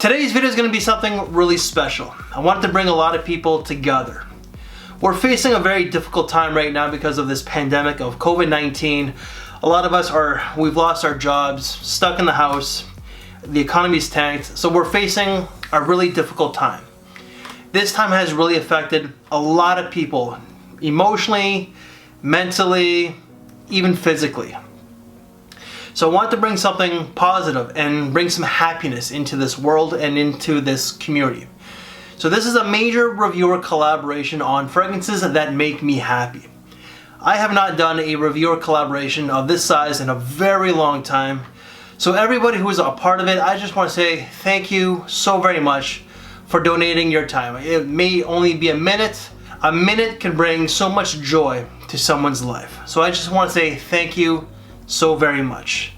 Today's video is going to be something really special. I wanted to bring a lot of people together. We're facing a very difficult time right now because of this pandemic of COVID-19. A lot of us we've lost our jobs, stuck in the house, the economy's tanked, so we're facing a really difficult time. This time has really affected a lot of people, emotionally, mentally, even physically. So I want to bring something positive and bring some happiness into this world and into this community. So this is a major reviewer collaboration on fragrances that make me happy. I have not done a reviewer collaboration of this size in a very long time. So everybody who is a part of it, I just want to say thank you so very much for donating your time. It may only be a minute. A minute can bring so much joy to someone's life. So I just want to say thank you so very much.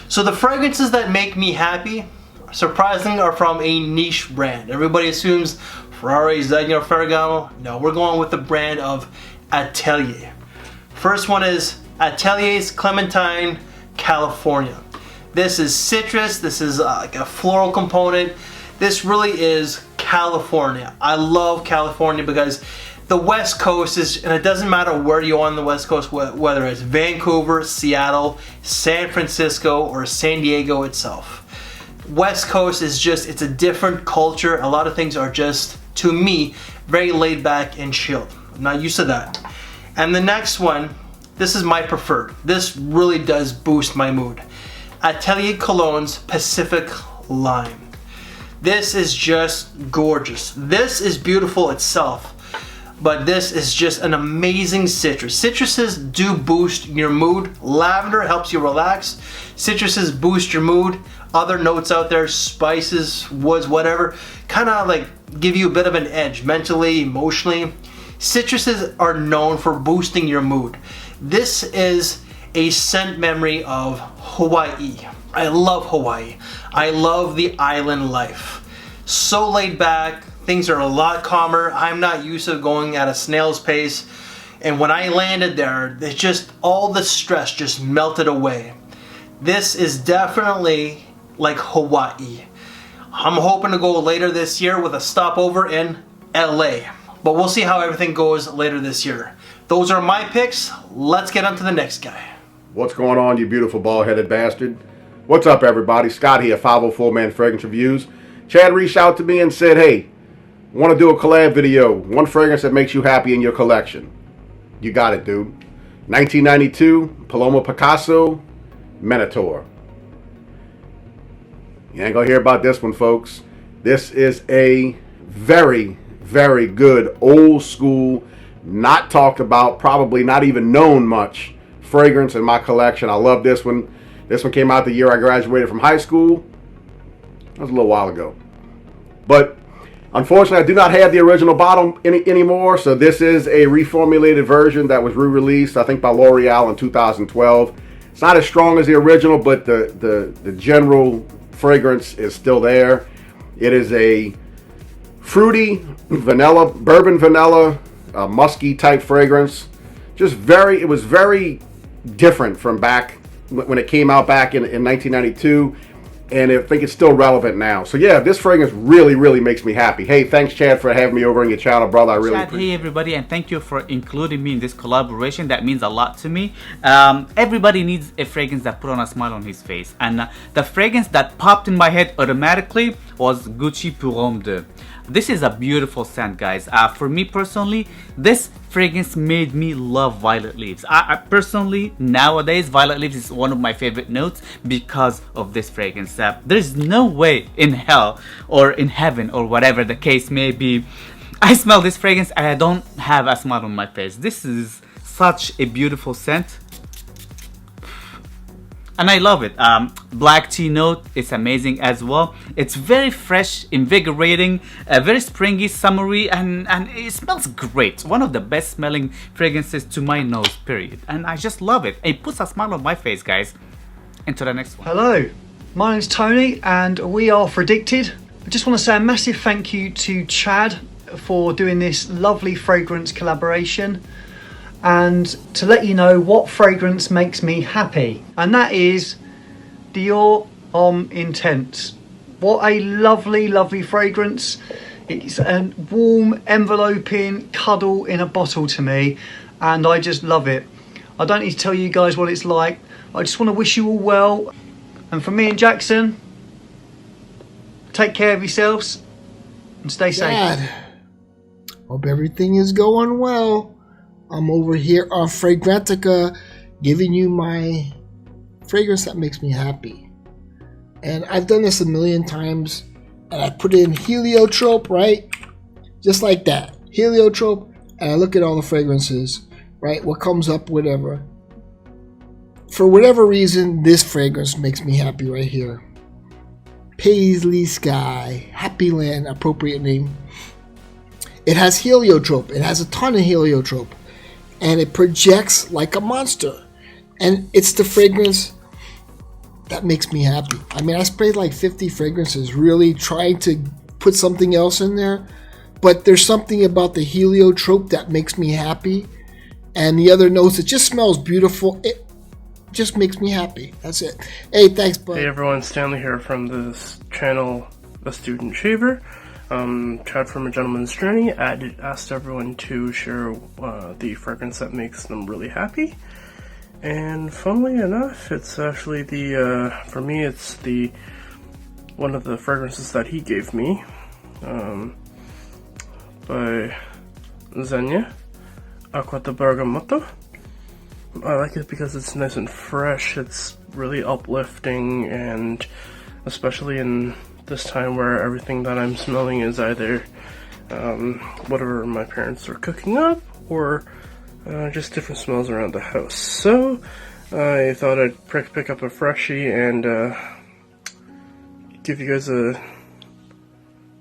So the fragrances that make me happy, surprisingly, are from a niche brand. Everybody assumes Ferrari, Zegna, Ferragamo. No, we're going with the brand of Atelier. First one is Atelier's Clementine, California. This is citrus, this is like a floral component. This really is California. I love California because the West Coast is, and it doesn't matter where you are on the West Coast, whether it's Vancouver, Seattle, San Francisco, or San Diego itself. West Coast is just, it's a different culture. A lot of things are just, to me, very laid back and chilled. I'm not used to that. And the next one, this is my preferred. This really does boost my mood. Atelier Cologne's Pacific Lime. This is just gorgeous. This is beautiful itself, but this is just an amazing citrus. Citruses do boost your mood. Lavender helps you relax. Citruses boost your mood. Other notes out there, spices, woods, whatever, kind of like give you a bit of an edge mentally, emotionally. Citruses are known for boosting your mood. This is a scent memory of Hawaii. I love Hawaii. I love the island life. So laid back, things are a lot calmer. I'm not used to going at a snail's pace. And when I landed there, it's just all the stress just melted away. This is definitely like Hawaii. I'm hoping to go later this year with a stopover in LA. But we'll see how everything goes later this year. Those are my picks. Let's get on to the next guy. What's going on, you beautiful bald-headed bastard? What's up, everybody? Scott here, 504 Man Fragrance Reviews. Chad reached out to me and said, hey, I want to do a collab video. One fragrance that makes you happy in your collection. You got it, dude. 1992, Paloma Picasso, Minotaur. You ain't gonna hear about this one, folks. This is a very, very good, old school, not talked about, probably not even known much fragrance in my collection. I love this one. This one came out the year I graduated from high school. That was a little while ago. But unfortunately, I do not have the original bottle anymore, so this is a reformulated version that was re-released, I think, by L'Oreal in 2012. It's not as strong as the original, but the general fragrance is still there. It is a fruity vanilla, bourbon vanilla, musky type fragrance. It was very different from back when it came out back in 1992, and I think it's still relevant now. So yeah, this fragrance really makes me happy. Hey, thanks Chad for having me over on your channel, brother. I really appreciate it. Hey everybody, and thank you for including me in this collaboration. That means a lot to me. Everybody needs a fragrance that put on a smile on his face, and the fragrance that popped in my head automatically was Gucci Pour Homme 2. This is a beautiful scent, guys. For me personally, this fragrance made me love violet leaves. I personally, nowadays, violet leaves is one of my favorite notes because of this fragrance. There's no way in hell or in heaven or whatever the case may be, I smell this fragrance and I don't have a smile on my face. This is such a beautiful scent. And I love it. Black tea note, it's amazing as well. It's very fresh, invigorating, very springy, summery, and it smells great. One of the best smelling fragrances to my nose, period. And I just love it. It puts a smile on my face, guys. Into the next one. Hello, my name's Tony and we are Predicted. I just want to say a massive thank you to Chad for doing this lovely fragrance collaboration, and to let you know what fragrance makes me happy, and that is Dior Homme Intense. What a lovely, lovely fragrance. It's a warm, enveloping cuddle in a bottle to me, and I just love it. I don't need to tell you guys what it's like. I just want to wish you all well. And from me and Jackson, take care of yourselves and stay safe. Dad, hope everything is going well. I'm over here on Fragrantica giving you my fragrance that makes me happy. And I've done this a million times. And I put in heliotrope, right? Just like that. Heliotrope. And I look at all the fragrances, right? What comes up, whatever. For whatever reason, this fragrance makes me happy right here. Paisley Sky, Happy Land, appropriate name. It has heliotrope. It has a ton of heliotrope. And it projects like a monster. And it's the fragrance that makes me happy. I mean, I sprayed like 50 fragrances, really trying to put something else in there. But there's something about the heliotrope that makes me happy. And the other notes, it just smells beautiful. It just makes me happy. That's it. Hey, thanks, bud. Hey everyone, Stanley here from this channel, The Student Shaver. Chad from A Gentleman's Journey. I asked everyone to share the fragrance that makes them really happy. And funnily enough, it's actually for me, it's one of the fragrances that he gave me, by Xenia, Acqua di Bergamotto. I like it because it's nice and fresh, it's really uplifting, and especially in this time where everything that I'm smelling is either whatever my parents are cooking up, or just different smells around the house. So I thought I'd pick up a freshie and give you guys a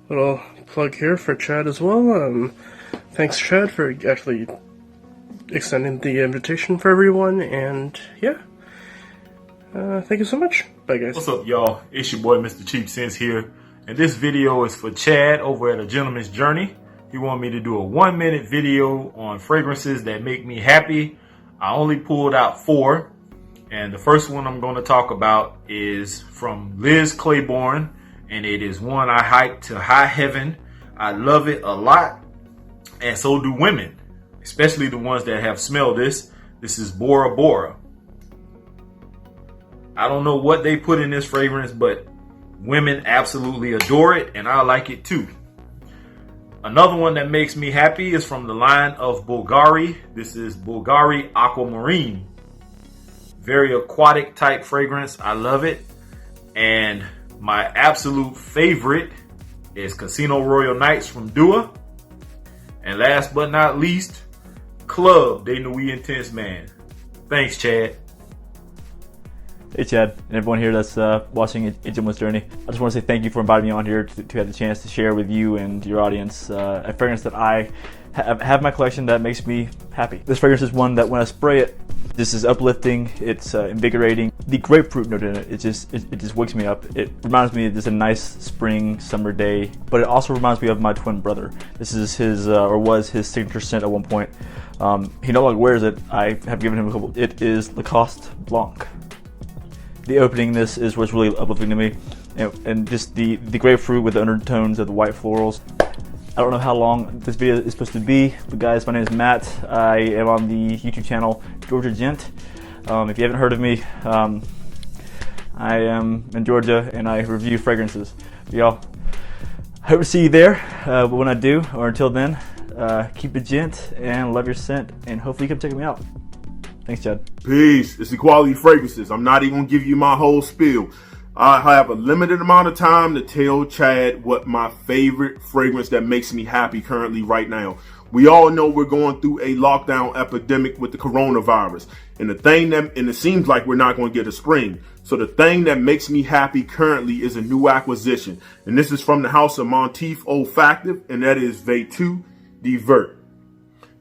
little plug here for Chad as well. Thanks, Chad, for actually extending the invitation for everyone, and yeah, thank you so much. Bye, guys. What's up, y'all? It's your boy, Mr. Cheap Sense here, and this video is for Chad over at A Gentleman's Journey. He wanted me to do a 1-minute video on fragrances that make me happy. I only pulled out 4, and the first one I'm going to talk about is from Liz Claiborne, and it is one I hype to high heaven. I love it a lot, and so do women, especially the ones that have smelled this. This is Bora Bora. I don't know what they put in this fragrance, but women absolutely adore it, and I like it too. Another one that makes me happy is from the line of Bulgari. This is Bulgari Aquamarine. Very aquatic type fragrance. I love it. And my absolute favorite is Casino Royal Nights from Dua. And last but not least, Club de Nuit Intense Man. Thanks, Chad. Hey Chad, and everyone here that's watching A Gentleman's Journey. I just want to say thank you for inviting me on here to have the chance to share with you and your audience a fragrance that I have in my collection that makes me happy. This fragrance is one that when I spray it, this is uplifting, it's invigorating. The grapefruit note in it, it just wakes me up. It reminds me of just a nice spring, summer day, but it also reminds me of my twin brother. This is his, or was his signature scent at one point. He no longer wears it. I have given him a couple. It is Lacoste Blanc. The opening this is what's really uplifting to me, and just the grapefruit with the undertones of the white florals. I don't know how long this video is supposed to be, but guys, my name is Matt. I am on the YouTube channel Georgia Gent. If you haven't heard of me, I am in Georgia and I review fragrances. Y'all, hope to see you there, but when I do, or until then, keep it gent and love your scent, and hopefully you come check me out. Thanks, Chad. Peace. It's Equality Fragrances. I'm not even going to give you my whole spiel. I have a limited amount of time to tell Chad what my favorite fragrance that makes me happy currently right now. We all know we're going through a lockdown epidemic with the coronavirus. And it seems like we're not going to get a spring. So the thing that makes me happy currently is a new acquisition. And this is from the house of Monteith Olfactive, and that is Vetu Divert.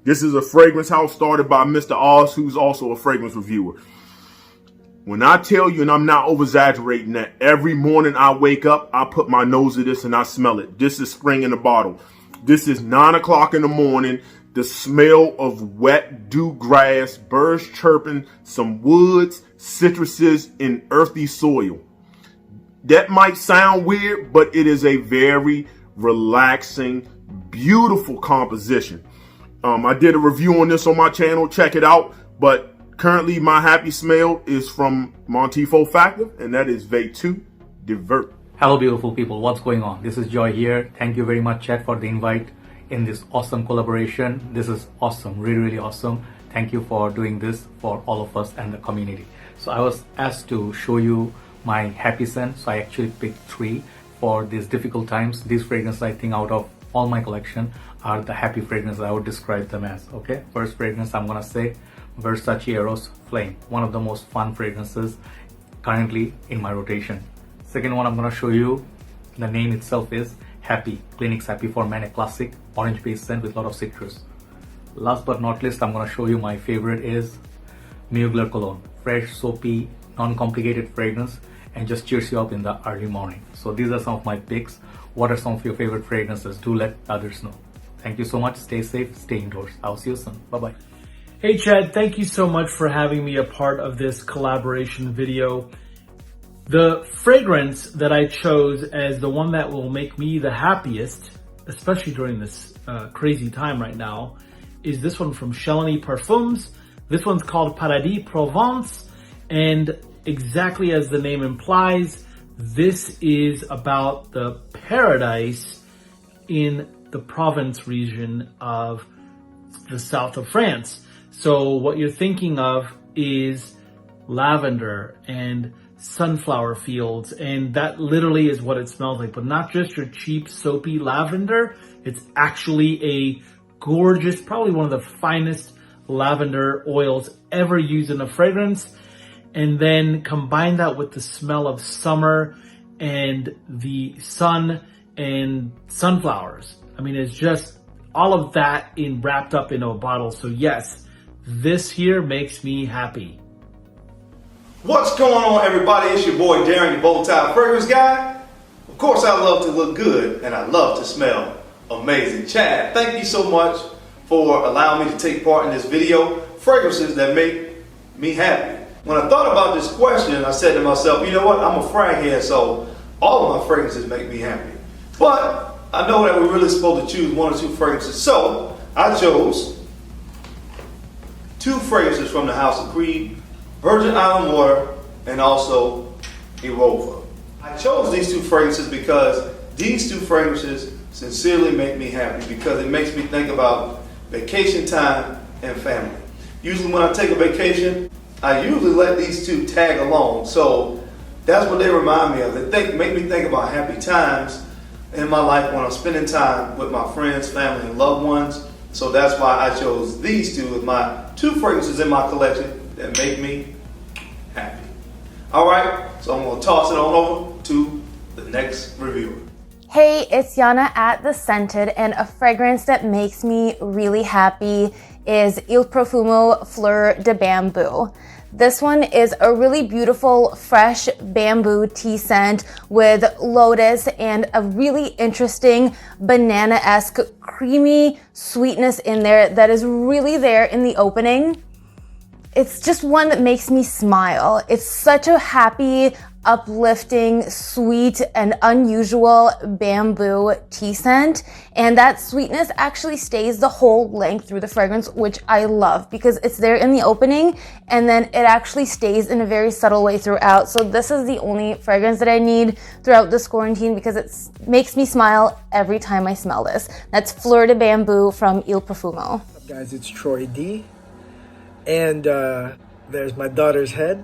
This is a fragrance house started by Mr. Oz, who's also a fragrance reviewer. When I tell you, and I'm not over-exaggerating, that every morning I wake up, I put my nose to this and I smell it. This is spring in the bottle. This is 9 o'clock in the morning. The smell of wet dew grass, birds chirping, some woods, citruses, and earthy soil. That might sound weird, but it is a very relaxing, beautiful composition. I did a review on this on my channel. Check it out. But currently, my happy smell is from Montifo Factor, and that is V2 Divert. Hello, beautiful people. What's going on? This is Joy here. Thank you very much, Chad, for the invite in this awesome collaboration. This is awesome, really, really awesome. Thank you for doing this for all of us and the community. So I was asked to show you my happy scent. So I actually picked 3 for these difficult times. These fragrances, I think, out of all my collection, are the happy fragrances I would describe them as. Okay, first fragrance I'm gonna say Versace Eros Flame, one of the most fun fragrances currently in my rotation. Second one I'm gonna show you, the name itself is Happy, Clinique's Happy for Men, a classic orange based scent with a lot of citrus. Last but not least, I'm gonna show you my favorite is Mugler Cologne, fresh, soapy, non-complicated fragrance, and just cheers you up in the early morning. So these are some of my picks. What are some of your favorite fragrances? Do let others know. Thank you so much. Stay safe, stay indoors. I'll see you soon. Bye-bye. Hey Chad, thank you so much for having me a part of this collaboration video. The fragrance that I chose as the one that will make me the happiest, especially during this crazy time right now, is this one from Chelony Parfums. This one's called Paradis Provence, and exactly as the name implies, this is about the paradise in the Provence region of the south of France. So what you're thinking of is lavender and sunflower fields, and that literally is what it smells like, but not just your cheap soapy lavender. It's actually a gorgeous, probably one of the finest lavender oils ever used in a fragrance. And then combine that with the smell of summer and the sun and sunflowers. I mean, it's just all of that wrapped up in a bottle. So yes, this here makes me happy. What's going on, everybody? It's your boy Darren, your bow tie fragrance guy. Of course, I love to look good and I love to smell amazing. Chad, thank you so much for allowing me to take part in this video. Fragrances that make me happy. When I thought about this question, I said to myself, you know what? I'm a frag head, so all of my fragrances make me happy. But I know that we're really supposed to choose 1 or 2 fragrances. So I chose 2 fragrances from the House of Creed, Virgin Island Water, and also Erova. I chose these 2 fragrances because these 2 fragrances sincerely make me happy, because it makes me think about vacation time and family. Usually when I take a vacation, I usually let these 2 tag along. So that's what they remind me of. They make me think about happy times in my life when I'm spending time with my friends, family, and loved ones. So that's why I chose these 2 as my 2 fragrances in my collection that make me happy. All right, so I'm gonna toss it on over to the next reviewer. Hey, it's Yana at The Scented, and a fragrance that makes me really happy is Il Profumo Fleur de Bamboo. This one is a really beautiful, fresh bamboo tea scent with lotus and a really interesting banana-esque creamy sweetness in there that is really there in the opening. It's just one that makes me smile. It's such a happy, uplifting, sweet, and unusual bamboo tea scent. And that sweetness actually stays the whole length through the fragrance, which I love because it's there in the opening and then it actually stays in a very subtle way throughout. So this is the only fragrance that I need throughout this quarantine because it makes me smile every time I smell this. That's Fleur de Bamboo from Il Profumo. What's up, guys? It's Troy D. And there's my daughter's head.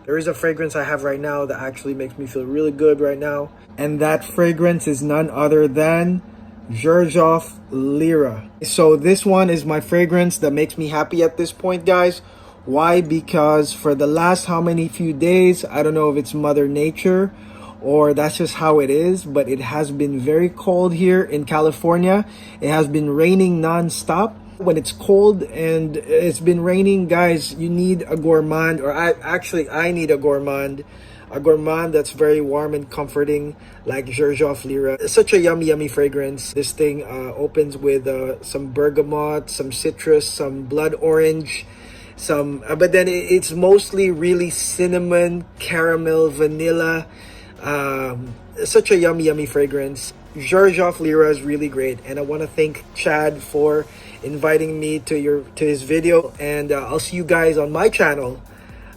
There is a fragrance I have right now that actually makes me feel really good right now. And that fragrance is none other than Xerjoff Lyra. So this one is my fragrance that makes me happy at this point, guys. Why? Because for the last few days, I don't know if it's Mother Nature or that's just how it is, but it has been very cold here in California. It has been raining non-stop. When it's cold and it's been raining, guys, you need a gourmand, or I need a gourmand that's very warm and comforting, like Xerjoff Lyra. It's such a yummy fragrance. This thing opens with some bergamot, some citrus, some blood orange, but then it's mostly really cinnamon, caramel, vanilla. Such a yummy fragrance. Georgioff Lira is really great, and I want to thank Chad for inviting me to his video, and I'll see you guys on my channel,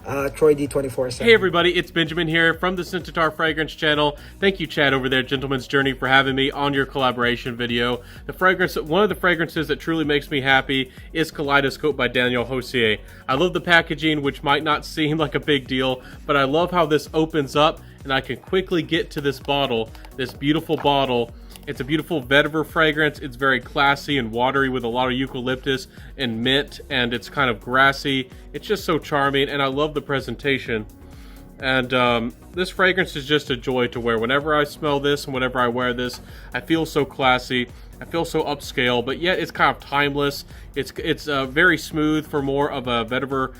Troy D247. Hey everybody, it's Benjamin here from the Centaur Fragrance channel. Thank you, Chad, over there at Gentleman's Journey, for having me on your collaboration video. One of the fragrances that truly makes me happy is Kaleidoscope by Daniel Hosier. I love the packaging, which might not seem like a big deal, but I love how this opens up and I can quickly get to this bottle, this beautiful bottle. It's a beautiful vetiver fragrance. It's very classy and watery with a lot of eucalyptus and mint, and it's kind of grassy. It's just so charming, and I love the presentation. And this fragrance is just a joy to wear. Whenever I smell this and whenever I wear this, I feel so classy. I feel so upscale, but yet it's kind of timeless. It's very smooth for more of a vetiver,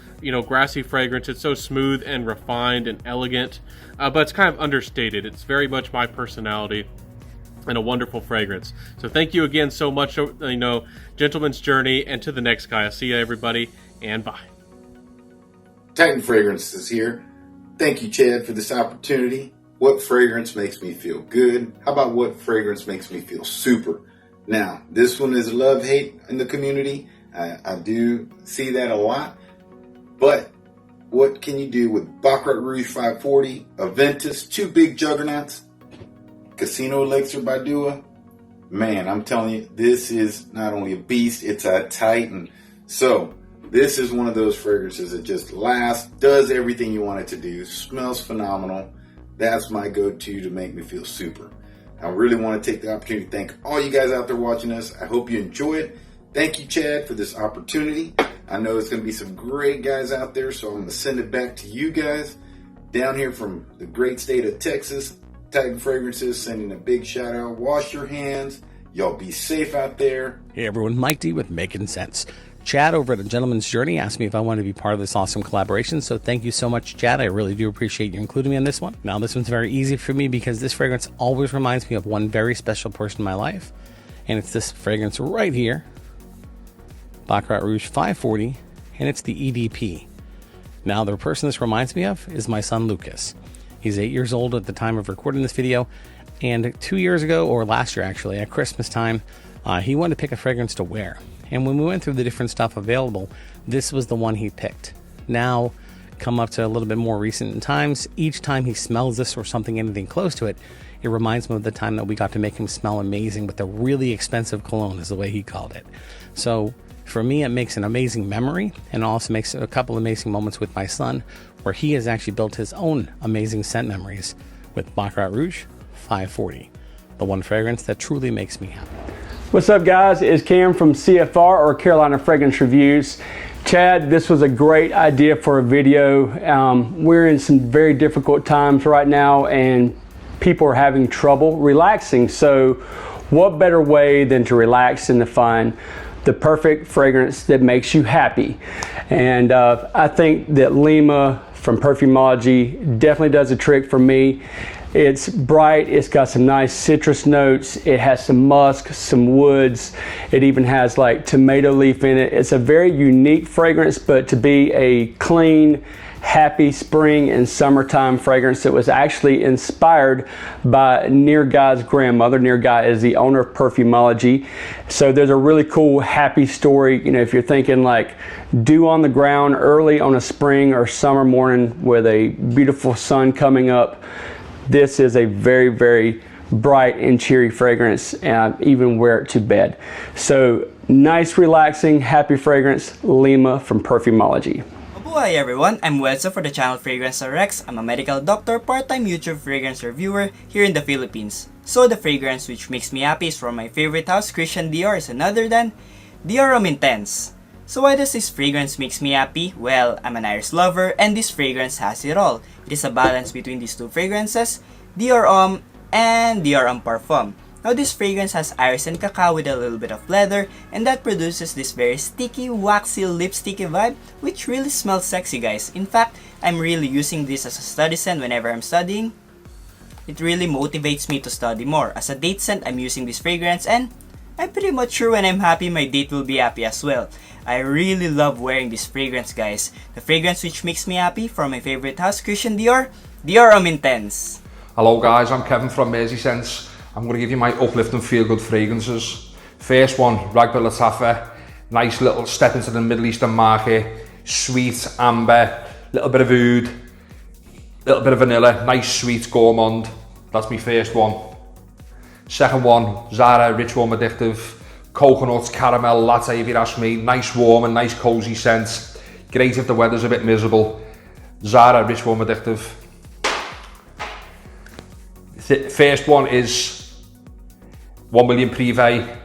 grassy fragrance. It's so smooth and refined and elegant, but it's kind of understated. It's very much my personality, and a wonderful fragrance. So thank you again so much, Gentleman's Journey, and to the next guy. I'll see you everybody, and bye. Titan Fragrances here. Thank you, Chad, for this opportunity. What fragrance makes me feel good? How about what fragrance makes me feel super? Now, this one is love-hate in the community. I do see that a lot. But what can you do with Baccarat Rouge 540, Aventus, two big juggernauts, Casino Elixir by Dua? Man, I'm telling you, this is not only a beast, it's a titan. So, this is one of those fragrances that just lasts, does everything you want it to do, smells phenomenal. That's my go-to to make me feel super. I really want to take the opportunity to thank all you guys out there watching us. I hope you enjoy it. Thank you, Chad, for this opportunity. I know there's going to be some great guys out there, so I'm going to send it back to you guys. Down here from the great state of Texas, Titan Fragrances, sending a big shout out. Wash your hands. Y'all be safe out there. Hey everyone, Mike D with Making Sense. Chad over at A Gentleman's Journey asked me if I wanted to be part of this awesome collaboration, so thank you so much, Chad. I really do appreciate you including me on this one. Now, this one's very easy for me because this fragrance always reminds me of one very special person in my life, and it's this fragrance right here, Baccarat Rouge 540, and it's the EDP. Now, the person this reminds me of is my son, Lucas. He's 8 years old at the time of recording this video, and 2 years ago, or last year actually, at Christmas time, he wanted to pick a fragrance to wear. And when we went through the different stuff available, this was the one he picked. Now, come up to a little bit more recent times, each time he smells this or something, anything close to it, it reminds him of the time that we got to make him smell amazing with a really expensive cologne, is the way he called it. So, for me, it makes an amazing memory, and it also makes a couple amazing moments with my son, where he has actually built his own amazing scent memories with Baccarat Rouge 540, the one fragrance that truly makes me happy. What's up, guys? It's Cam from CFR, or Carolina Fragrance Reviews. Chad, this was a great idea for a video. We're in some very difficult times right now, and people are having trouble relaxing. So what better way than to relax and to find the perfect fragrance that makes you happy? And I think that Lima from Perfumology definitely does a trick for me. It's bright, it's got some nice citrus notes, it has some musk, some woods, it even has like tomato leaf in it. It's a very unique fragrance, but to be a clean, happy spring and summertime fragrance that was actually inspired by Nir Guy's grandmother. Nir Guy is the owner of Perfumology. So there's a really cool, happy story. If you're thinking like dew on the ground early on a spring or summer morning with a beautiful sun coming up, this is a very, very bright and cheery fragrance, and even wear it to bed. So nice, relaxing, happy fragrance, Lima from Perfumology. Hi everyone, I'm Welso for the channel Fragrance RX. I'm a medical doctor, part-time YouTube fragrance reviewer here in the Philippines. So the fragrance which makes me happy is from my favorite house, Christian Dior, is none other than Dior Homme Intense. So why does this fragrance makes me happy? Well, I'm an Iris lover, and this fragrance has it all. It is a balance between these two fragrances, Dior Homme and Dior Homme Parfum. Now this fragrance has iris and cacao with a little bit of leather, and that produces this very sticky, waxy, lipsticky vibe, which really smells sexy, guys. In fact, I'm really using this as a study scent whenever I'm studying. It really motivates me to study more. As a date scent, I'm using this fragrance, and I'm pretty much sure when I'm happy, my date will be happy as well. I really love wearing this fragrance, guys. The fragrance which makes me happy from my favorite house, Christian Dior, Dior Homme Intense. Hello guys, I'm Kevin from Merseysense. I'm going to give you my uplifting feel-good fragrances. First one, Ragbi Lattafa. Nice little step into the Middle Eastern market. Sweet, amber, little bit of oud, little bit of vanilla, nice sweet gourmand. That's my first one. Second one, Zara Rich Warm Addictive. Coconut, caramel, latte if you ask me. Nice warm and nice cozy scent. Great if the weather's a bit miserable. Zara Rich Warm Addictive. First one is 1 million Privé.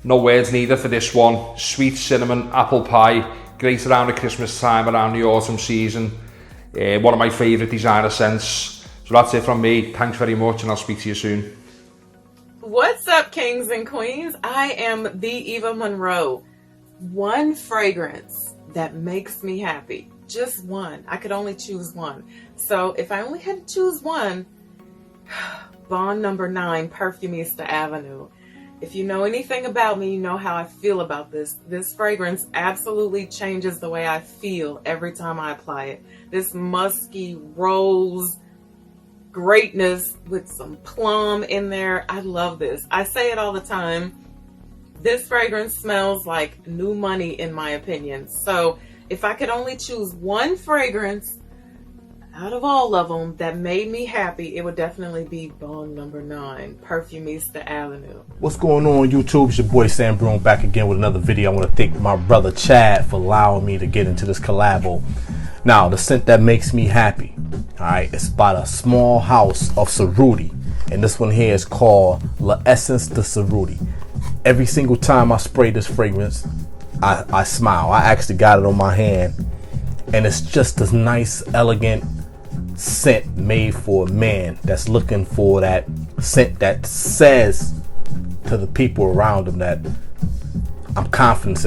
No words needed for this one. Sweet cinnamon apple pie. Great around the Christmas time, around the autumn season. One of my favourite designer scents. So that's it from me. Thanks very much and I'll speak to you soon. What's up, kings and queens? I am the Eva Monroe. One fragrance that makes me happy. Just one. I could only choose one. So if I only had to choose one, Bond number 9, Perfumista Avenue. If you know anything about me, you know how I feel about this. This fragrance absolutely changes the way I feel every time I apply it. This musky rose greatness with some plum in there. I love this. I say it all the time. This fragrance smells like new money in my opinion. So if I could only choose one fragrance out of all of them that made me happy, it would definitely be Bond number 9, Perfumista Avenue. What's going on YouTube? It's your boy Sam Broom back again with another video. I want to thank my brother Chad for allowing me to get into this collabo. Now, the scent that makes me happy, alright, it's by a small house of Cerruti. And this one here is called L'Essence de Cerruti. Every single time I spray this fragrance, I smile. I actually got it on my hand. And it's just this nice, elegant scent made for a man that's looking for that scent that says to the people around him that I got confidence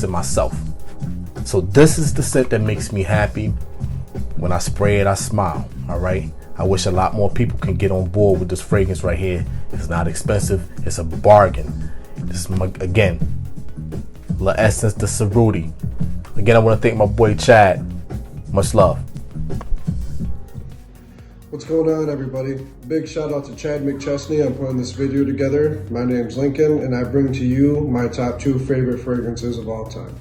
in myself. So this is the scent that makes me happy. When I spray it, I smile. All right. I wish a lot more people can get on board with this fragrance right here. It's not expensive. It's a bargain. This is again, L'Essence de Cerruti. Again, I want to thank my boy Chad. Much love. What's going on, everybody? Big shout out to Chad McChesney on putting this video together. My name's Lincoln, and I bring to you my top 2 favorite fragrances of all time.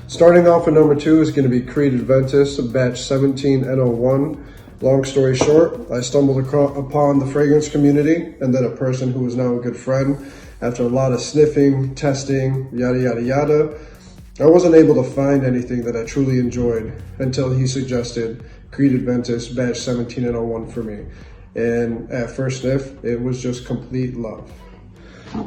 Starting off at number 2 is going to be Curated Ventus, batch 17N01. Long story short, I stumbled upon the fragrance community and then a person who is now a good friend. After a lot of sniffing, testing, yada yada yada, I wasn't able to find anything that I truly enjoyed until he suggested Curated Ventus batch 17N01 for me. And at first sniff, it was just complete love.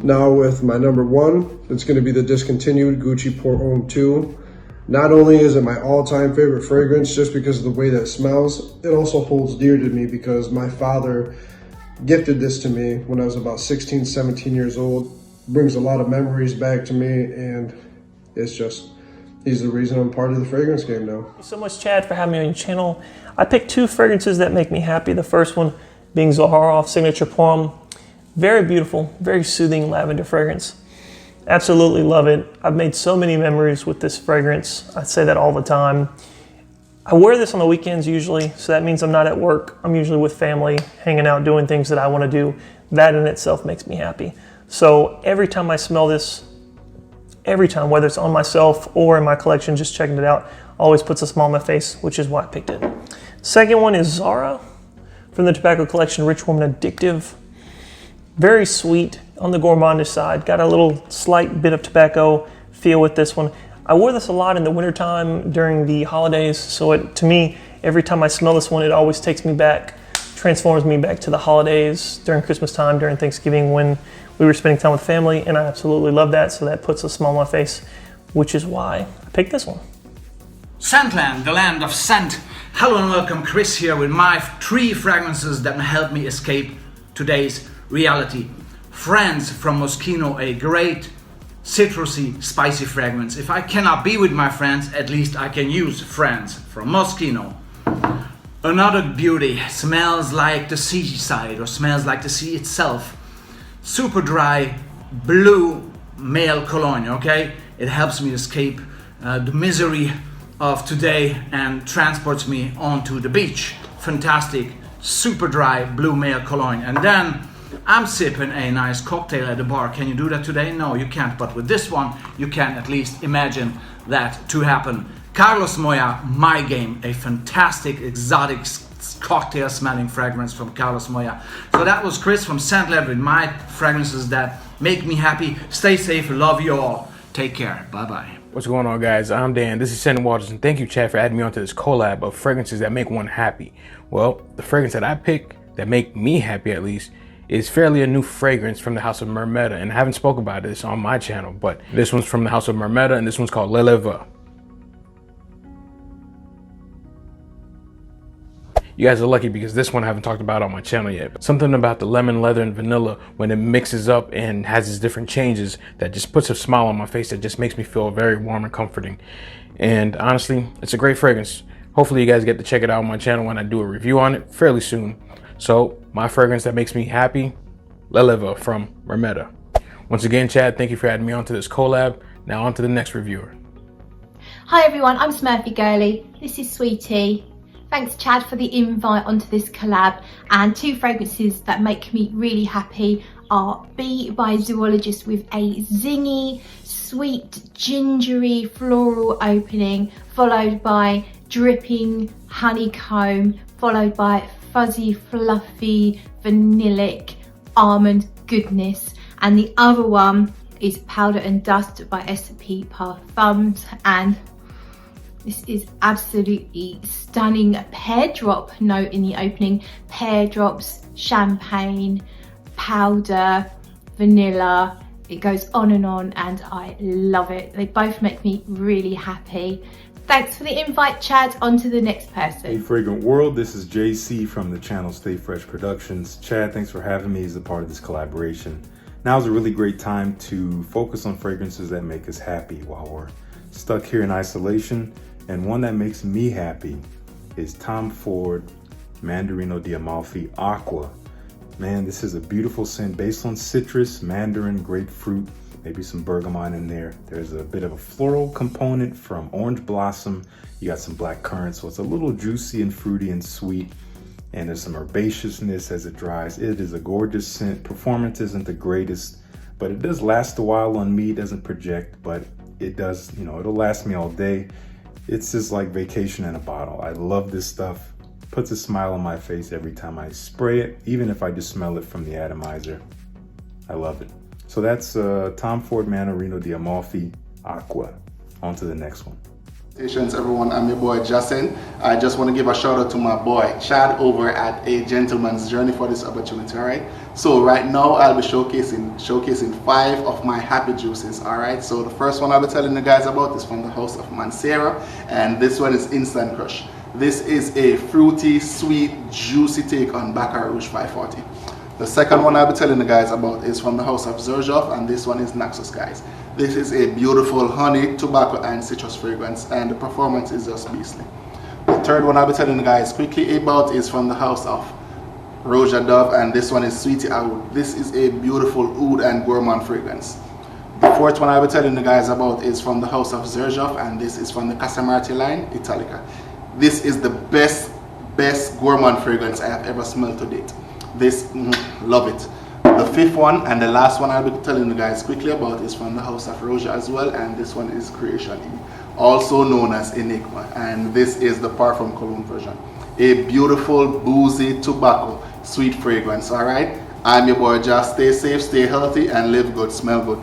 Now with my number 1, it's going to be the discontinued Gucci Pour Homme 2. Not only is it my all-time favorite fragrance just because of the way that it smells, it also holds dear to me because my father gifted this to me when I was about 16, 17 years old. Brings a lot of memories back to me, and it's just, he's the reason I'm part of the fragrance game now. Thank you so much, Chad, for having me on your channel. I picked 2 fragrances that make me happy. The first one being Zaharoff Signature Poem. Very beautiful, very soothing lavender fragrance. Absolutely love it. I've made so many memories with this fragrance. I say that all the time. I wear this on the weekends usually, so that means I'm not at work. I'm usually with family, hanging out, doing things that I want to do. That in itself makes me happy. So every time I smell this, every time, whether it's on myself or in my collection, just checking it out, always puts a smile on my face, which is why I picked it. Second one is Zara from the Tobacco Collection, Rich Woman Addictive. Very sweet on the gourmandish side. Got a little slight bit of tobacco feel with this one. I wore this a lot in the wintertime during the holidays. So to me, every time I smell this one, it always takes me back, transforms me back to the holidays during Christmas time, during Thanksgiving when we were spending time with family. And I absolutely love that. So that puts a smile on my face, which is why I picked this one. Scentland, the land of scent. Hello and welcome, Chris here with my 3 fragrances that help me escape today's reality. Friends from Moschino, a great citrusy, spicy fragrance. If I cannot be with my friends, at least I can use Friends from Moschino. Another beauty, smells like the seaside or smells like the sea itself. Super dry, blue male cologne, okay? It helps me escape the misery of today and transports me onto the beach. Fantastic, super dry blue male cologne. And then I'm sipping a nice cocktail at the bar. Can you do that today? No, you can't. But with this one, you can at least imagine that to happen. Carlos Moya, My Game, a fantastic exotic cocktail smelling fragrance from Carlos Moya. So that was Chris from St. Lev with my fragrances that make me happy. Stay safe, love you all. Take care, bye-bye. What's going on, guys? I'm Dan. This is Shannon Waters, and thank you, Chad, for adding me onto this collab of fragrances that make one happy. Well, the fragrance that I pick that make me happy, at least, is fairly a new fragrance from the house of Mermetta, and I haven't spoken about this on my channel, but this one's from the house of Mermetta, and this one's called L'Eleva. You guys are lucky because this one I haven't talked about on my channel yet. Something about the lemon, leather, and vanilla when it mixes up and has its different changes that just puts a smile on my face that just makes me feel very warm and comforting. And honestly, it's a great fragrance. Hopefully you guys get to check it out on my channel when I do a review on it fairly soon. So my fragrance that makes me happy, L'Eleva from Mermetta. Once again, Chad, thank you for adding me onto this collab. Now on to the next reviewer. Hi everyone, I'm Smurfy Girly. This is Sweetie. Thanks Chad for the invite onto this collab, and two fragrances that make me really happy are Bee by Zoologist with a zingy, sweet, gingery floral opening, followed by dripping honeycomb, followed by fuzzy, fluffy, vanillic almond goodness. And the other one is Powder and Dust by SP Parfums, and this is absolutely stunning pear drop note in the opening. Pear drops, champagne, powder, vanilla. It goes on, and I love it. They both make me really happy. Thanks for the invite, Chad. On to the next person. Hey Fragrant World, this is JC from the channel Stay Fresh Productions. Chad, thanks for having me as a part of this collaboration. Now is a really great time to focus on fragrances that make us happy while we're stuck here in isolation. And one that makes me happy is Tom Ford Mandarino di Amalfi Aqua. Man, this is a beautiful scent based on citrus, mandarin, grapefruit, maybe some bergamot in there. There's a bit of a floral component from orange blossom. You got some black currant, so it's a little juicy and fruity and sweet. And there's some herbaceousness as it dries. It is a gorgeous scent. Performance isn't the greatest, but it does last a while on me. It doesn't project, but it does, you know, it'll last me all day. It's just like vacation in a bottle. I love this stuff. Puts a smile on my face every time I spray it, even if I just smell it from the atomizer. I love it. So that's Tom Ford Mandarino di Amalfi Aqua. On to the next one. Salutations everyone, I'm your boy Justin. I just want to give a shout out to my boy Chad over at A Gentleman's Journey for this opportunity, alright? So right now I'll be showcasing 5 of my happy juices, alright? So the first one I'll be telling you guys about is from the house of Mancera, and this one is Instant Crush. This is a fruity, sweet, juicy take on Baccarat Rouge 540. The second one I'll be telling you guys about is from the house of Xerjoff, and this one is Naxos, guys. This is a beautiful honey, tobacco, and citrus fragrance, and the performance is just beastly. The third one I'll be telling you guys quickly about is from the house of Roja Dove, and this one is Sweetie Oud. This is a beautiful oud and gourmand fragrance. The fourth one I'll be telling you guys about is from the house of Xerjoff, and this is from the Casamarti line, Italica. This is the best gourmand fragrance I have ever smelled to date. This, love it. The fifth one and the last one I'll be telling you guys quickly about is from the house of Roja as well, and this one is Creation E, also known as Enigma, and this is the Parfum Cologne version. A beautiful, boozy, tobacco, sweet fragrance, alright? I'm your boy Josh. Stay safe, stay healthy, and live good, smell good.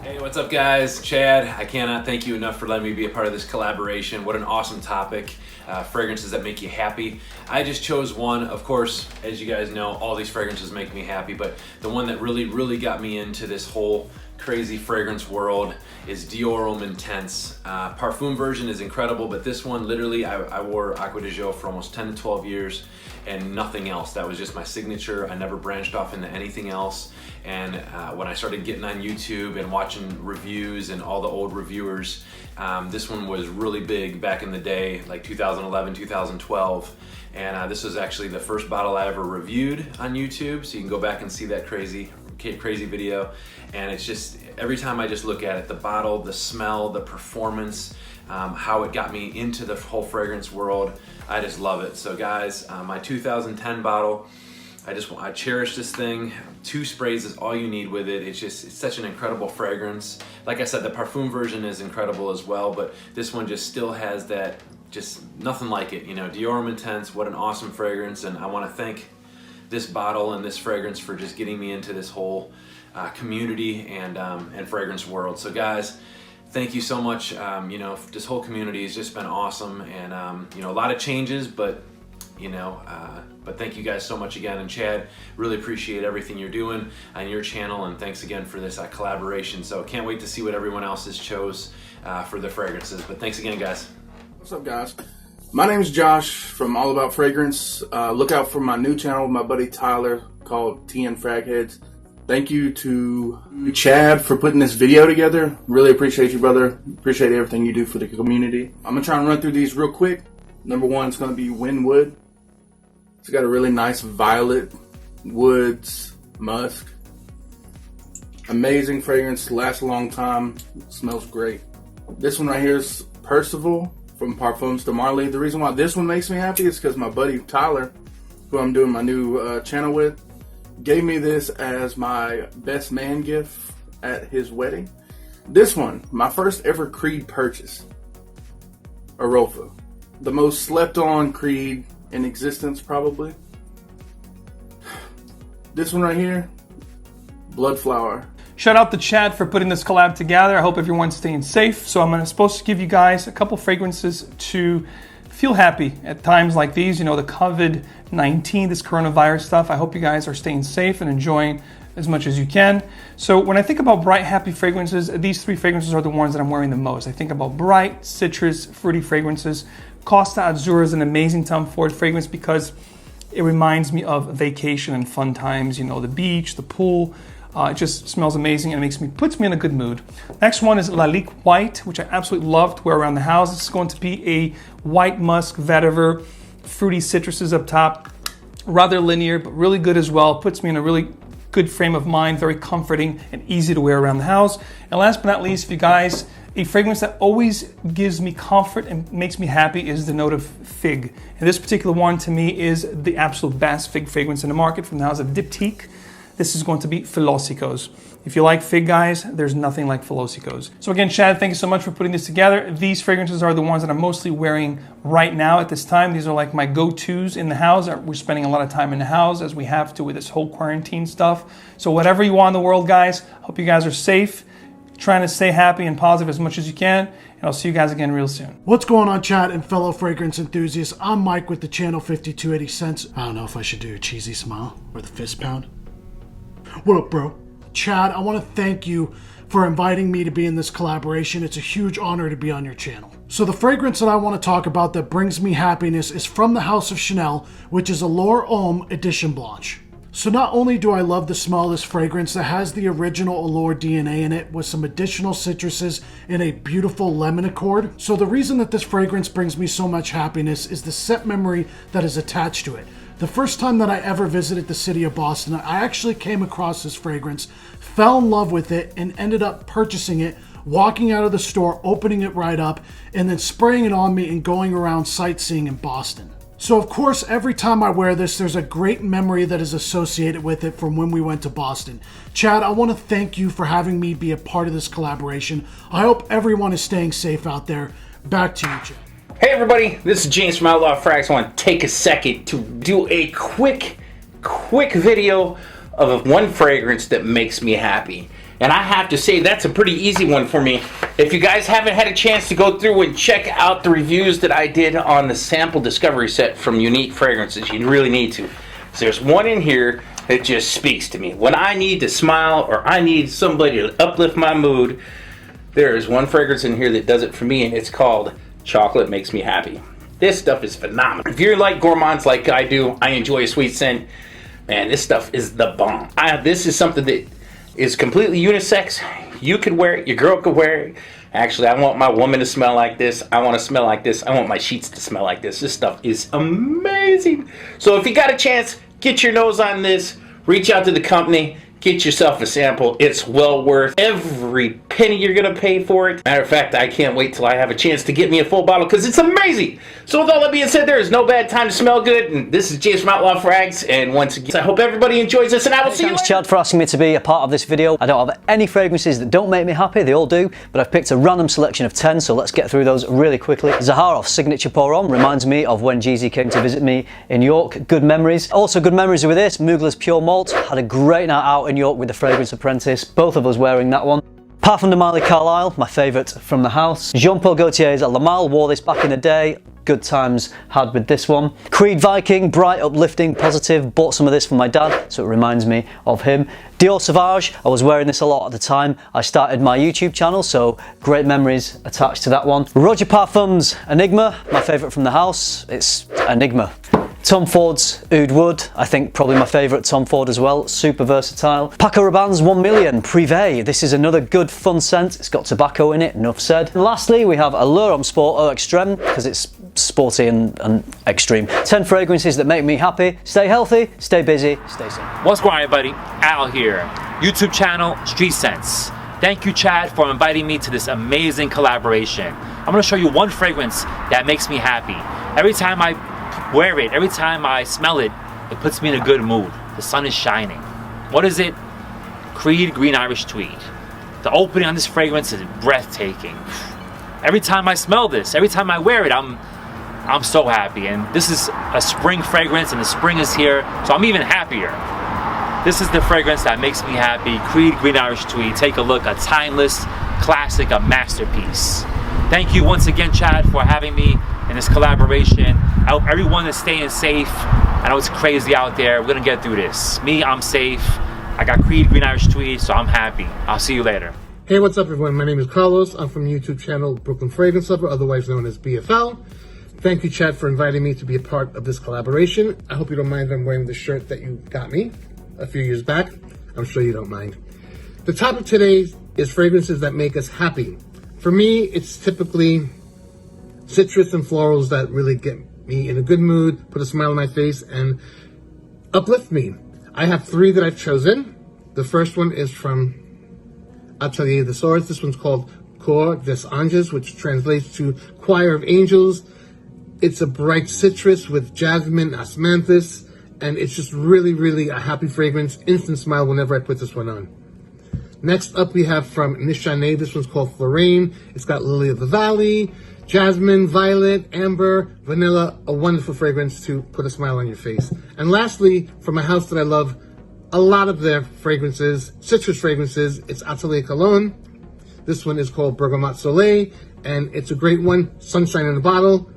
Hey, what's up guys? Chad, I cannot thank you enough for letting me be a part of this collaboration. What an awesome topic. Fragrances that make you happy. I just chose one. Of course, as you guys know, all these fragrances make me happy, but the one that really got me into this whole crazy fragrance world is Dior Homme Intense. Parfum version is incredible, but this one, literally, I wore Acqua di Gio for almost 10 to 12 years and nothing else. That was just my signature. I never branched off into anything else. And when I started getting on YouTube and watching reviews and all the old reviewers, this one was really big back in the day, like 2011, 2012. And this was actually the first bottle I ever reviewed on YouTube, so you can go back and see that crazy crazy video, and it's just, every time I just look at it, the bottle, the smell, the performance, how it got me into the whole fragrance world, I just love it. So guys, my 2010 bottle, I cherish this thing. 2 sprays is all you need with it. It's such an incredible fragrance. Like I said, the Parfum version is incredible as well, but this one just still has that, just nothing like it. You know, Dior Intense, what an awesome fragrance, and I want to thank this bottle and this fragrance for just getting me into this whole community and fragrance world. So guys, thank you so much. You know, this whole community has just been awesome, and you know, a lot of changes, but you know, but thank you guys so much again. And Chad, really appreciate everything you're doing on your channel, and thanks again for this collaboration. So can't wait to see what everyone else has chose for the fragrances. But thanks again, guys. What's up, guys? My name is Josh from All About Fragrance. Look out for my new channel with my buddy Tyler called TN Fragheads. Thank you to Chad for putting this video together. Really appreciate you, brother. Appreciate everything you do for the community. I'm gonna try and run through these real quick. Number 1 is gonna be Winwood. It's got a really nice violet, woods, musk. Amazing fragrance, lasts a long time, smells great. This one right here is Percival from Parfums de Marly. The reason why this one makes me happy is because my buddy Tyler, who I'm doing my new channel with, gave me this as my best man gift at his wedding. This one, my first ever Creed purchase, Arofa. The most slept on Creed in existence, probably. This one right here, Bloodflower. Shout out to Chad for putting this collab together. I hope everyone's staying safe. So I'm supposed to give you guys a couple fragrances to feel happy at times like these. You know, the COVID-19, this coronavirus stuff. I hope you guys are staying safe and enjoying as much as you can. So when I think about bright, happy fragrances, these 3 fragrances are the ones that I'm wearing the most. I think about bright, citrus, fruity fragrances. Costa Azzurra is an amazing Tom Ford fragrance because it reminds me of vacation and fun times, you know, the beach, the pool. It just smells amazing and puts me in a good mood. Next one is Lalique White, which I absolutely love to wear around the house. This is going to be a white musk vetiver, fruity citruses up top, rather linear, but really good as well. Puts me in a really good frame of mind, very comforting and easy to wear around the house. And last but not least, if you guys, a fragrance that always gives me comfort and makes me happy is the note of fig. And this particular one to me is the absolute best fig fragrance in the market from the house of Diptyque. This is going to be Philosicos. If you like fig, guys, there's nothing like Philosicos. So again, Chad, thank you so much for putting this together. These fragrances are the ones that I'm mostly wearing right now at this time. These are like my go-tos in the house. We're spending a lot of time in the house as we have to with this whole quarantine stuff. So whatever you want in the world, guys, hope you guys are safe, trying to stay happy and positive as much as you can, and I'll see you guys again real soon. What's going on, chat and fellow fragrance enthusiasts? I'm Mike with the channel 5280 Cents. I don't know if I should do a cheesy smile or the fist pound. What up, bro? Chad, I want to thank you for inviting me to be in this collaboration. It's a huge honor to be on your channel. So the fragrance that I want to talk about that brings me happiness is from the House of Chanel, which is Allure Homme Edition Blanche. So not only do I love the smell of this fragrance that has the original Allure DNA in it with some additional citruses and a beautiful lemon accord. So the reason that this fragrance brings me so much happiness is the scent memory that is attached to it. The first time that I ever visited the city of Boston, I actually came across this fragrance, fell in love with it, and ended up purchasing it, walking out of the store, opening it right up, and then spraying it on me and going around sightseeing in Boston. So of course, every time I wear this, there's a great memory that is associated with it from when we went to Boston. Chad, I want to thank you for having me be a part of this collaboration. I hope everyone is staying safe out there. Back to you, Chad. Hey everybody, this is James from Outlaw Frags. I want to take a second to do a quick video of one fragrance that makes me happy. And I have to say, that's a pretty easy one for me. If you guys haven't had a chance to go through and check out the reviews that I did on the sample discovery set from Unique Fragrances, you really need to. So there's one in here that just speaks to me. When I need to smile or I need somebody to uplift my mood, there is one fragrance in here that does it for me, and it's called Chocolate Makes Me Happy. This stuff is phenomenal. If you're like gourmands like I do, I enjoy a sweet scent, man, this stuff is the bomb. This is something that is completely unisex. You could wear it, your girl could wear it. Actually, I want my woman to smell like this. I want to smell like this. I want my sheets to smell like this. This stuff is amazing. So if you got a chance, get your nose on this. Reach out to the company. Get yourself a sample. It's well worth every penny you're gonna pay for it. Matter of fact, I can't wait till I have a chance to get me a full bottle because it's amazing. So with all that being said, there is no bad time to smell good. And this is James from Outlaw Frags. And once again, I hope everybody enjoys this, and I will see you later. Thanks, Chad, for asking me to be a part of this video. I don't have any fragrances that don't make me happy. They all do. But I've picked a random selection of 10, so let's get through those really quickly. Zaharoff Signature Pour On reminds me of when Jeezy came to visit me in York. Good memories. Also good memories with this. Mugler's Pure Malt. Had a great night out in York with the Fragrance Apprentice. Both of us wearing that one. Parfum de Marly Carlisle, my favourite from the house. Jean-Paul Gaultier's La Malle, wore this back in the day. Good times had with this one. Creed Viking, bright, uplifting, positive. Bought some of this for my dad, so it reminds me of him. Dior Sauvage, I was wearing this a lot at the time I started my YouTube channel, so great memories attached to that one. Roger Parfum's Enigma, my favourite from the house. It's Enigma. Tom Ford's Oud Wood, I think probably my favourite Tom Ford as well, super versatile. Paco Rabanne's 1 Million Privé, this is another good fun scent, it's got tobacco in it, enough said. And lastly we have Allure Homme Sport Eau Extreme, because it's sporty and extreme. 10 fragrances that make me happy. Stay healthy, stay busy, stay safe. What's going on, everybody? Al here, YouTube channel Street Sense. Thank you, Chad, for inviting me to this amazing collaboration. I'm going to show you one fragrance that makes me happy. Every time I wear it, every time I smell it, it puts me in a good mood. The sun is shining. What is it? Creed Green Irish Tweed. The opening on this fragrance is breathtaking. Every time I smell this, every time I wear it, I'm so happy. And this is a spring fragrance, and the spring is here, so I'm even happier. This is the fragrance that makes me happy. Creed Green Irish Tweed. Take a look, a timeless classic, a masterpiece. Thank you once again, Chad, for having me in this collaboration. I hope everyone is staying safe. I know it's crazy out there. We're gonna get through this. Me, I'm safe. I got Creed Green Irish Tweed, so I'm happy. I'll see you later. Hey, what's up, everyone? My name is Carlos. I'm from YouTube channel Brooklyn Fragrance Lover, otherwise known as BFL. Thank you, Chad, for inviting me to be a part of this collaboration. I hope you don't mind if I'm wearing the shirt that you got me a few years back. I'm sure you don't mind. The topic today is fragrances that make us happy. For me, it's typically citrus and florals that really get me in a good mood, put a smile on my face, and uplift me. I have 3 that I've chosen. The first one is from Atelier des Swords. This one's called Cor des Anges, which translates to Choir of Angels. It's a bright citrus with jasmine, osmanthus, and it's just really, really a happy fragrance. Instant smile whenever I put this one on. Next up, we have from Nichane. This one's called Florane. It's got Lily of the Valley, jasmine, violet, amber, vanilla, a wonderful fragrance to put a smile on your face. And lastly, from a house that I love a lot of their fragrances, citrus fragrances, it's Atelier Cologne. This one is called Bergamote Soleil, and it's a great one, sunshine in a bottle.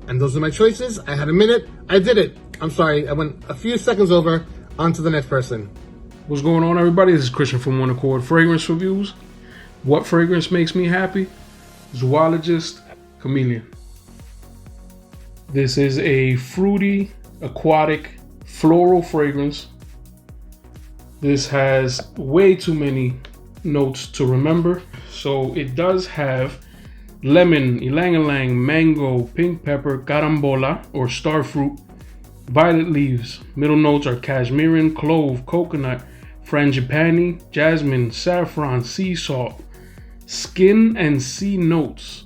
And those are my choices. I had a minute, I did it. I'm sorry, I went a few seconds over. On to the next person. What's going on, everybody? This is Christian from One Accord Fragrance Reviews. What fragrance makes me happy? Zoologist Chameleon. This is a fruity, aquatic, floral fragrance. This has way too many notes to remember. So it does have lemon, ylang-ylang, mango, pink pepper, carambola or starfruit, violet leaves. Middle notes are cashmerean, clove, coconut, frangipani, jasmine, saffron, sea salt. Skin and sea notes.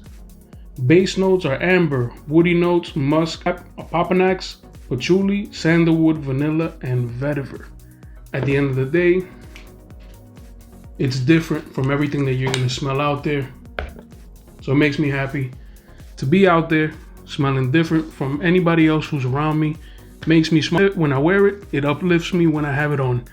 Base notes are amber, woody notes, musk, papanax, patchouli, sandalwood, vanilla, and vetiver. At the end of the day, it's different from everything that you're gonna smell out there. So it makes me happy to be out there, smelling different from anybody else who's around me. Makes me smile when I wear it. It uplifts me when I have it on.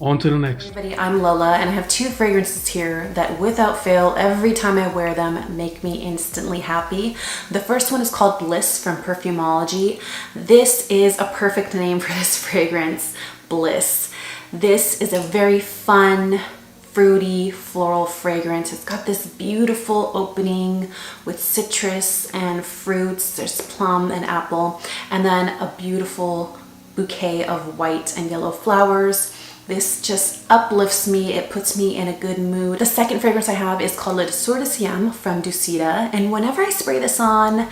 On to the next. Hey everybody, I'm Lola, and I have 2 fragrances here that without fail, every time I wear them, make me instantly happy. The first one is called Bliss from Perfumology. This is a perfect name for this fragrance, Bliss. This is a very fun, fruity, floral fragrance. It's got this beautiful opening with citrus and fruits. There's plum and apple, and then a beautiful bouquet of white and yellow flowers. This just uplifts me. It puts me in a good mood. The second fragrance I have is called Le Dessert de Siam from Ducida. And whenever I spray this on,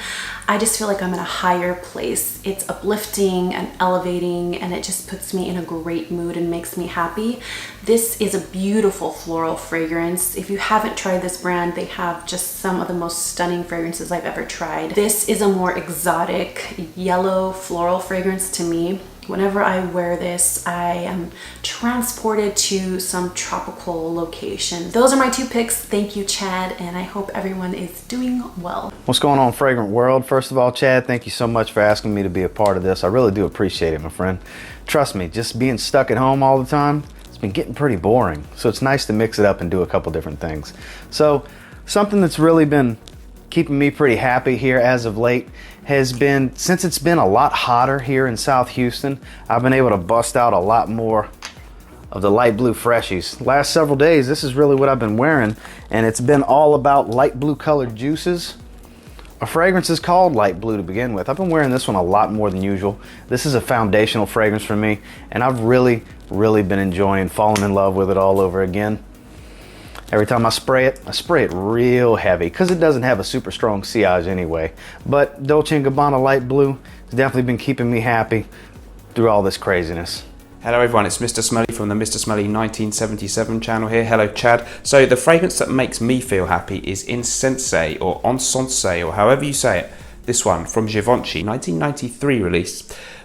I just feel like I'm in a higher place. It's uplifting and elevating, and it just puts me in a great mood and makes me happy. This is a beautiful floral fragrance. If you haven't tried this brand, they have just some of the most stunning fragrances I've ever tried. This is a more exotic yellow floral fragrance to me. Whenever I wear this, I am transported to some tropical location. Those are my two picks. Thank you, Chad, and I hope everyone is doing well. What's going on, Fragrant World? First of all, Chad, thank you so much for asking me to be a part of this. I really do appreciate it, my friend. Trust me, just being stuck at home all the time, it's been getting pretty boring. So it's nice to mix it up and do a couple different things. So something that's really been keeping me pretty happy here as of late has been, since it's been a lot hotter here in South Houston, I've been able to bust out a lot more of the light blue freshies. Last several days, this is really what I've been wearing, and it's been all about light blue colored juices. A fragrance is called light blue to begin with. I've been wearing this one a lot more than usual. This is a foundational fragrance for me, and I've really been enjoying falling in love with it all over again. Every time I spray it real heavy because it doesn't have a super strong sillage anyway. But Dolce & Gabbana Light Blue has definitely been keeping me happy through all this craziness. Hello everyone, it's Mr. Smelly from the Mr. Smelly 1977 channel here. Hello Chad. So the fragrance that makes me feel happy is Incense or Encense or however you say it. This one from Givenchy, 1993 release.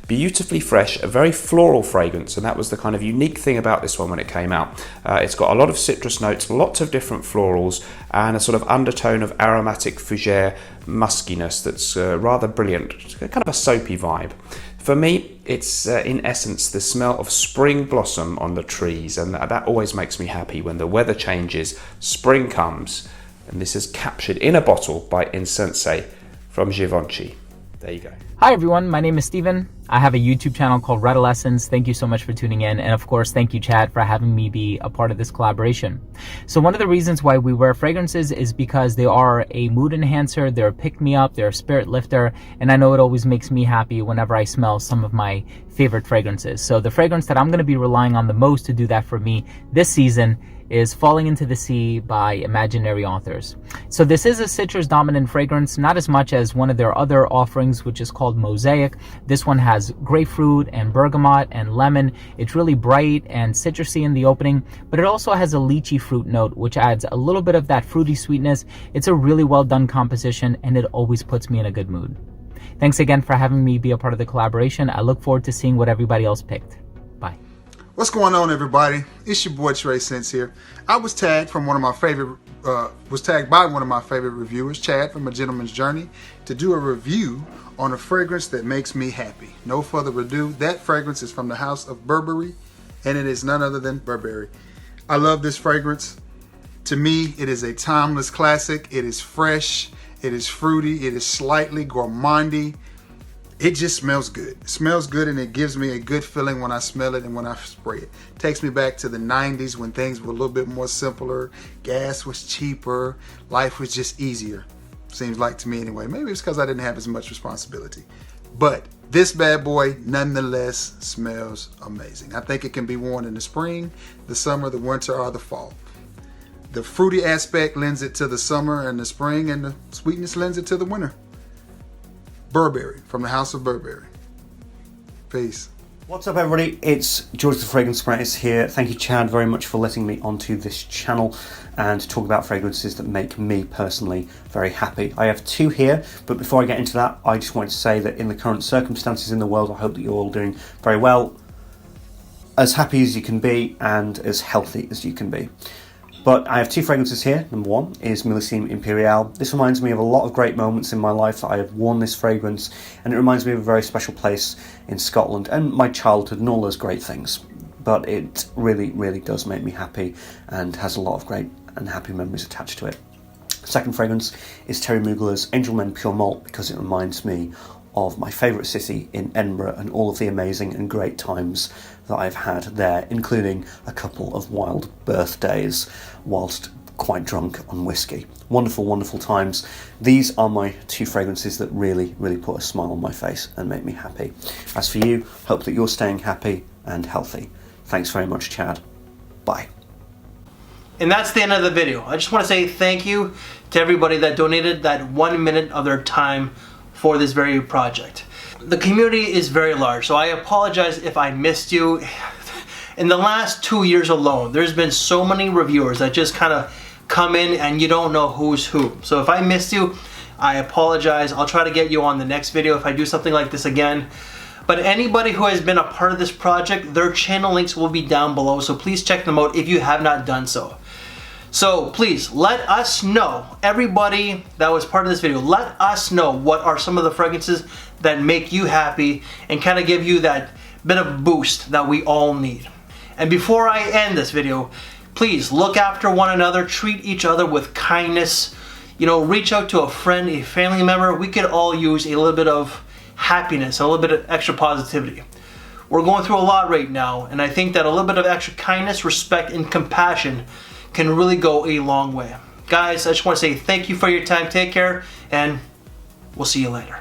Beautifully fresh, a very floral fragrance, and that was the kind of unique thing about this one when it came out. It's got a lot of citrus notes, lots of different florals, and a sort of undertone of aromatic fougere muskiness that's rather brilliant. It's kind of a soapy vibe. For me, it's in essence the smell of spring blossom on the trees, and that always makes me happy when the weather changes, spring comes, and this is captured in a bottle by Incense from Givenchy. There you go. Hi everyone, my name is Steven. I have a YouTube channel called Redolescence. Thank you so much for tuning in. And of course, thank you, Chad, for having me be a part of this collaboration. So one of the reasons why we wear fragrances is because they are a mood enhancer, they're a pick-me-up, they're a spirit lifter, and I know it always makes me happy whenever I smell some of my favorite fragrances. So the fragrance that I'm going to be relying on the most to do that for me this season is Falling into the Sea by Imaginary Authors. So this is a citrus dominant fragrance, not as much as one of their other offerings, which is called Mosaic. This one has grapefruit and bergamot and lemon. It's really bright and citrusy in the opening, but it also has a lychee fruit note, which adds a little bit of that fruity sweetness. It's a really well done composition, and it always puts me in a good mood. Thanks again for having me be a part of the collaboration. I look forward to seeing what everybody else picked. Bye. What's going on, everybody? It's your boy Trey Sense here. I was tagged by one of my favorite reviewers, Chad from A Gentleman's Journey, to do a review on a fragrance that makes me happy. No further ado, that fragrance is from the House of Burberry, and it is none other than Burberry. I love this fragrance. To me, it is a timeless classic. It is fresh, it is fruity, it is slightly gourmandy. It just smells good. It smells good, and it gives me a good feeling when I smell it and when I spray it. It takes me back to the 90s when things were a little bit more simpler. Gas was cheaper. Life was just easier. Seems like to me anyway. Maybe it's because I didn't have as much responsibility. But this bad boy nonetheless smells amazing. I think it can be worn in the spring, the summer, the winter, or the fall. The fruity aspect lends it to the summer and the spring, and the sweetness lends it to the winter. Burberry, from the House of Burberry. Peace. What's up everybody, it's George the Fragrance Apprentice here. Thank you Chad very much for letting me onto this channel and talk about fragrances that make me personally very happy. I have two here, but before I get into that, I just wanted to say that in the current circumstances in the world, I hope that you're all doing very well, as happy as you can be and as healthy as you can be. But I have two fragrances here. Number one is Millésime Impérial. This reminds me of a lot of great moments in my life that I have worn this fragrance, and it reminds me of a very special place in Scotland and my childhood and all those great things. But it really does make me happy and has a lot of great and happy memories attached to it. Second fragrance is Terry Mugler's Angel Men Pure Malt, because it reminds me of my favourite city in Edinburgh and all of the amazing and great times that I've had there, including a couple of wild birthdays whilst quite drunk on whiskey. Wonderful, wonderful times. These are my two fragrances that really put a smile on my face and make me happy. As for you, hope that you're staying happy and healthy. Thanks very much, Chad. Bye. And that's the end of the video. I just want to say thank you to everybody that donated that 1 minute of their time for this very project. The community is very large, so I apologize if I missed you. In the last 2 years alone, there's been so many reviewers that just kind of come in and you don't know who's who. So if I missed you, I apologize. I'll try to get you on the next video if I do something like this again. But anybody who has been a part of this project, their channel links will be down below, so please check them out if you have not done so. So please let us know, everybody that was part of this video, let us know what are some of the fragrances that make you happy and kind of give you that bit of boost that we all need. And before I end this video, please look after one another, treat each other with kindness, you know, reach out to a friend, a family member. We could all use a little bit of happiness, a little bit of extra positivity. We're going through a lot right now, and I think that a little bit of extra kindness, respect, and compassion can really go a long way. Guys, I just want to say thank you for your time. Take care, and we'll see you later.